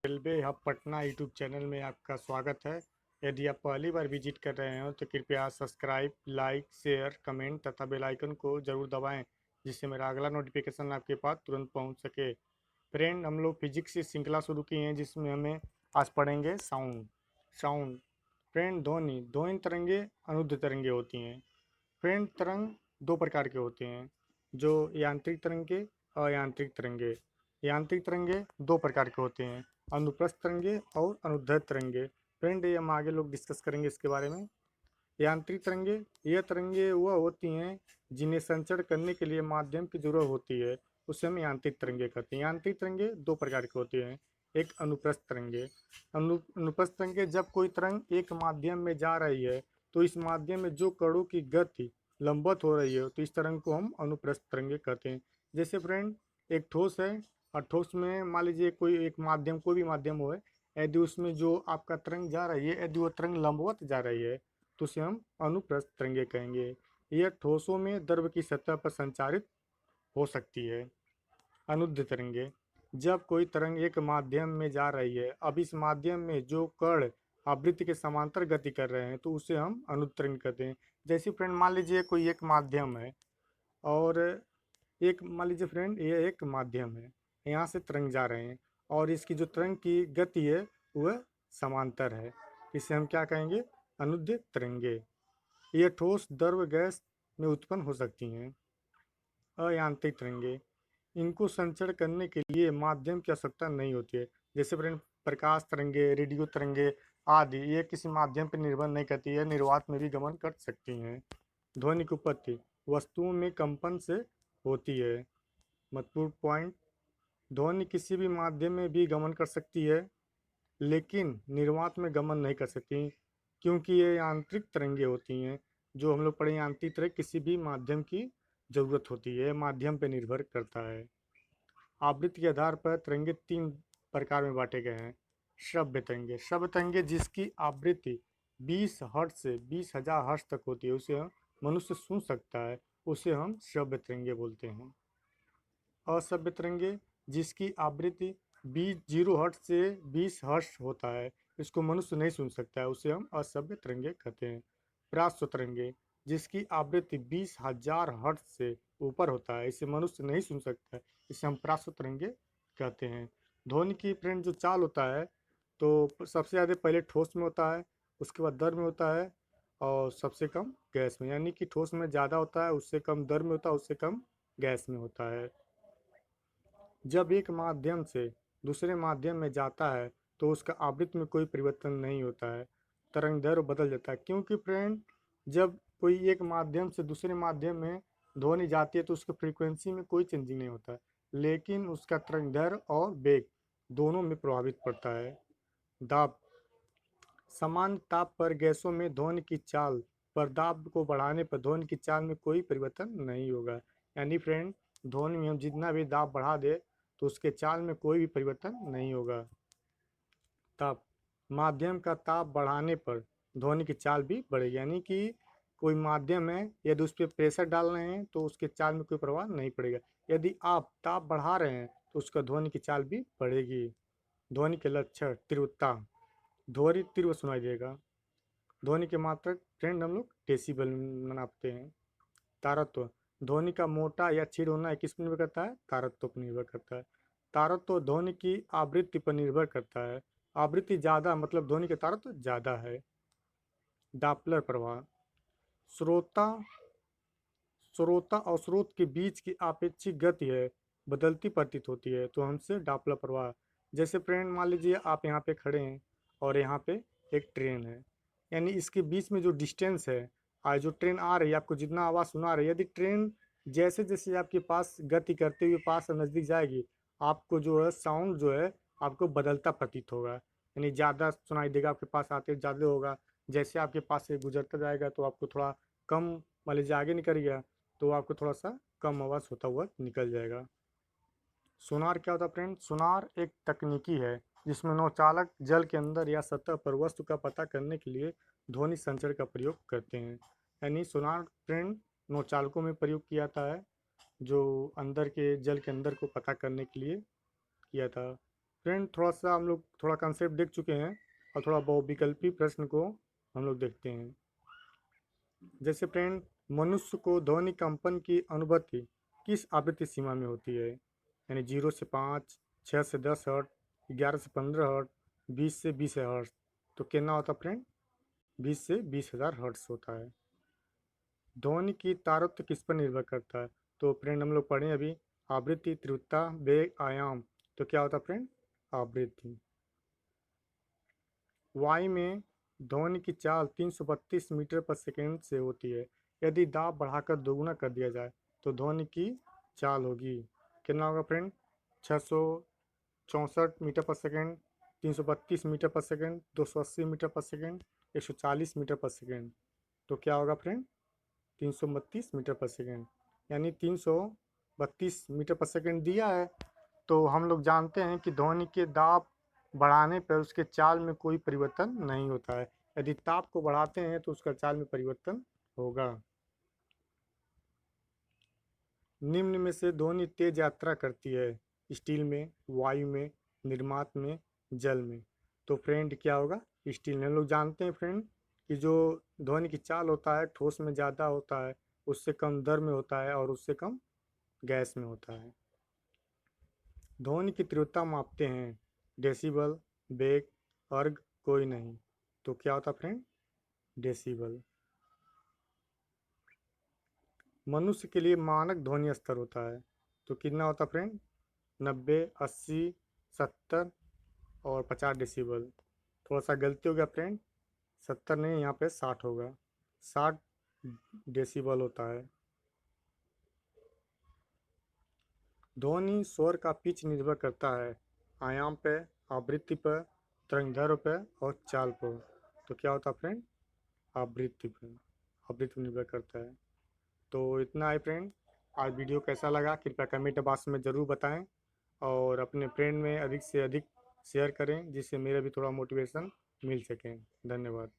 Railway hub Patna YouTube channel में आपका स्वागत है। यदि आप पहली बार विजिट कर रहे हो तो कृपया सब्सक्राइब, लाइक, शेयर, कमेंट तथा बेल आइकन को ज़रूर दबाएं, जिससे मेरा अगला नोटिफिकेशन आपके पास तुरंत पहुंच सके। फ्रेंड, हम लोग फिजिक्स की श्रृंखला शुरू की हैं जिसमें हमें आज पढ़ेंगे साउंड। साउंड फ्रेंड, ध्वनि ध्वनि तरंगे अनुद्ध तरंगे होती हैं। फ्रेंड, तरंग दो प्रकार के होते हैं, जो यांत्रिक तरंगे, अयांत्रिक तरंगे। यांत्रिक तरंगे दो प्रकार के होते हैं, अनुप्रस्थ तरंगे और अनुदैर्ध्य तरंगे। फ्रेंड, ये हम आगे लोग डिस्कस करेंगे इसके बारे में। यांत्रिक तरंगे, ये तरंगे वह होती हैं जिन्हें संचरण करने के लिए माध्यम की जरूरत होती है, उसे हम यांत्रिक तरंगे कहते हैं। यांत्रिक तरंगे दो प्रकार के होते हैं, एक अनुप्रस्थ तरंगे। अनुप्रस्थ तरंगे, जब कोई तरंग एक माध्यम में जा रही है तो इस माध्यम में जो कणों की गति लंबवत हो रही है तो इस तरंग को हम अनुप्रस्थ तरंगे कहते हैं। जैसे फ्रेंड, एक ठोस है और ठोस में मान लीजिए कोई एक माध्यम, कोई भी माध्यम हो, यदि उसमें जो आपका तरंग जा रही है, यदि वो तरंग लंबवत जा रही है तो उसे हम अनुप्रस्थ तरंगे कहेंगे। यह ठोसों में द्रव की सतह पर संचारित हो सकती है। अनुद्ध तरंगे, जब कोई तरंग एक माध्यम में जा रही है, अब इस माध्यम में जो कण आवृत्ति के समांतर गति कर रहे हैं तो उसे हम अनुद्ध तरंग कहते हैं। जैसे फ्रेंड, मान लीजिए कोई एक माध्यम है और एक मान लीजिए फ्रेंड, ये एक माध्यम है, यहाँ से तरंग जा रहे हैं और इसकी जो तरंग की गति है वह समांतर है, इसे हम क्या कहेंगे? अनुद्ध तरंगे। ये ठोस, द्रव, गैस में उत्पन्न हो सकती हैं। अयांत्रिक तरंगे, इनको संचरण करने के लिए माध्यम की आवश्यकता नहीं होती है। जैसे फ्रेंड, प्रकाश तरंगे, रेडियो तरंगे आदि, ये किसी माध्यम पर निर्भर नहीं करती है, निर्वात में भी गमन कर सकती हैं। ध्वनि की उत्पत्ति वस्तुओं में कंपन से होती है। महत्वपूर्ण पॉइंट, ध्वनि किसी भी माध्यम में भी गमन कर सकती है लेकिन निर्वात में गमन नहीं कर सकती, क्योंकि ये यांत्रिक तरंगे होती हैं। जो हम लोग पढ़े, यांत्रिक तरंग किसी भी माध्यम की जरूरत होती है, माध्यम पर निर्भर करता है। आवृत्ति के आधार पर तरंगे तीन प्रकार में बांटे गए हैं। श्रव्य तरंगे, श्रव्य तरंगे जिसकी आवृत्ति 20 हर्ट्ज से 20,000 हर्ट्ज तक होती है, उसे मनुष्य सुन सकता है, उसे हम श्रव्य तरंगे बोलते हैं। अश्रव्य तरंगे, जिसकी आवृत्ति 0 हर्ट्ज से 20 हर्ट्ज होता है, इसको मनुष्य नहीं सुन सकता है, उसे हम अश्रव्य तरंगे कहते हैं। प्राश्व तरंगे, जिसकी आवृत्ति 20,000 हर्ट्ज से ऊपर होता है, इसे मनुष्य नहीं सुन सकता है, इसे हम प्राश्व तरंगे कहते हैं। ध्वनि की फ्रेंड जो चाल होता है, तो सबसे ज़्यादा पहले ठोस में होता है, उसके बाद द्रव में होता है और सबसे कम गैस में। यानी कि ठोस में ज़्यादा होता है, उससे कम द्रव में होता है, उससे कम गैस में होता है। जब एक माध्यम से दूसरे माध्यम में जाता है तो उसका आवृत्ति में कोई परिवर्तन नहीं होता है, तरंग दैर्घ्य बदल जाता है। क्योंकि फ्रेंड, जब कोई एक माध्यम से दूसरे माध्यम में ध्वनि जाती है तो उसकी फ्रीक्वेंसी में कोई चेंजिंग नहीं होता है, लेकिन उसका तरंग दैर्घ्य और वेग दोनों में प्रभावित पड़ता है। दाब, समान ताप पर गैसों में ध्वनि की चाल पर दाब को बढ़ाने पर ध्वनि की चाल में कोई परिवर्तन नहीं होगा। यानी फ्रेंड, ध्वनि में हम जितना भी दाब बढ़ा दे तो उसके चाल में कोई भी परिवर्तन नहीं होगा। ताप, माध्यम का ताप बढ़ाने पर ध्वनि की चाल भी बढ़ेगी। यानी कि कोई माध्यम है, यदि उस पर प्रेशर डाल रहे हैं तो उसके चाल में कोई प्रभाव नहीं पड़ेगा। यदि आप ताप बढ़ा रहे हैं तो उसका ध्वनि की चाल भी बढ़ेगी। ध्वनि के लक्षण, तीव्रता, ध्वनि तीव्र सुनाई देगा। ध्वनि के मात्रक फ्रेंड हम लोग डेसिबल में नापते हैं। तारत्व, ध्वनि का मोटा या क्षीण होना किस पर निर्भर करता है? तारत्व पर निर्भर करता है। तारत्व ध्वनि की आवृत्ति पर निर्भर करता है, आवृत्ति ज़्यादा मतलब ध्वनि का तारत्व ज़्यादा है। डापलर प्रभाव, श्रोता श्रोता और स्रोत के बीच की आपेक्षिक गति है बदलती प्रतीत होती है, तो हमसे डापलर प्रभाव। जैसे फ्रेंड, मान लीजिए आप यहाँ पे खड़े हैं और यहाँ पे एक ट्रेन है, यानी इसके बीच में जो डिस्टेंस है, आज जो ट्रेन आ रही है आपको जितना आवाज़ सुना रही है, यदि ट्रेन जैसे जैसे आपके पास गति करते हुए पास और नज़दीक जाएगी, आपको जो है साउंड जो है आपको बदलता प्रतीत होगा। यानी ज़्यादा सुनाई देगा, आपके पास आते ज़्यादा होगा, जैसे आपके पास से गुजरता जाएगा तो आपको थोड़ा कम, मान लीजिए आगे निकल गया तो आपको थोड़ा सा कम आवाज़ होता हुआ निकल जाएगा। सोनार क्या होता है फ्रेंड? सोनार एक तकनीकी है जिसमें नौचालक जल के अंदर या सतह पर वस्तु का पता करने के लिए ध्वनि संचरण का प्रयोग करते हैं। यानी सोनार फ्रेंड नौचालकों में प्रयोग किया जाता है, जो अंदर के जल के अंदर को पता करने के लिए किया था। फ्रेंड थोड़ा सा हम लोग थोड़ा कंसेप्ट देख चुके हैं और थोड़ा बहुविकल्पी प्रश्न को हम लोग देखते हैं। जैसे फ्रेंड, मनुष्य को ध्वनि कंपन की अनुभूति किस आवृत्ति सीमा में होती है? यानी 0 से 5, 6 से 10 हर्ट, 11 से 15 हर्ट, 20 से 20 हर्ट। तो कितना होता फ्रेंड? 20 से 20 हज़ार हर्ट्स होता है। ध्वनि की तारतम्य किस पर निर्भर करता है? तो फ्रेंड हम लोग पढ़े अभी, आवृत्ति, तीव्रता, वेग, आयाम। तो क्या होता फ्रेंड? आवृत्ति। वायु में ध्वनि की चाल 332 मीटर पर सेकेंड से होती है। यदि दाब बढ़ाकर दोगुना कर दिया जाए तो ध्वनि की चाल होगी, कितना होगा फ्रेंड? 664 मीटर पर सेकेंड, 332 मीटर पर सेकेंड, 280 मीटर पर सेकेंड, 140 मीटर पर सेकेंड। तो क्या होगा फ्रेंड? 332 मीटर पर सेकेंड। यानी 332 मीटर पर सेकेंड दिया है, तो हम लोग जानते हैं कि ध्वनि के दाब बढ़ाने पर उसके चाल में कोई परिवर्तन नहीं होता है। यदि ताप को बढ़ाते हैं तो उसका चाल में परिवर्तन होगा। निम्न में से ध्वनि तेज यात्रा करती है? स्टील में, वायु में, निर्मात में, जल में। तो फ्रेंड क्या होगा? स्टील में। हम लोग जानते हैं फ्रेंड कि जो ध्वनि की चाल होता है ठोस में ज़्यादा होता है, उससे कम दर में होता है और उससे कम गैस में होता है। ध्वनि की तीव्रता मापते हैं? डेसिबल, बेग, अर्ग, कोई नहीं। तो क्या होता फ्रेंड? डेसिबल। मनुष्य के लिए मानक ध्वनि स्तर होता है, तो कितना होता फ्रेंड? 90, 80, 70 और 50 डेसिबल। थोड़ा सा गलती हो गया फ्रेंड, 70 नहीं, यहाँ पे 60 होगा। 60 डेसिबल होता है। ध्वनि स्वर का पिच निर्भर करता है आयाम पे, आवृत्ति पर, तरंगदैर्घ्य पर और चाल पर। तो क्या होता फ्रेंड? आवृत्ति पर। आवृत्ति पर निर्भर करता है। तो इतना है फ्रेंड। आज वीडियो कैसा लगा कृपया कमेंट बॉक्स में ज़रूर बताएं और अपने फ्रेंड में अधिक से अधिक शेयर करें, जिससे मेरा भी थोड़ा मोटिवेशन मिल सके। धन्यवाद।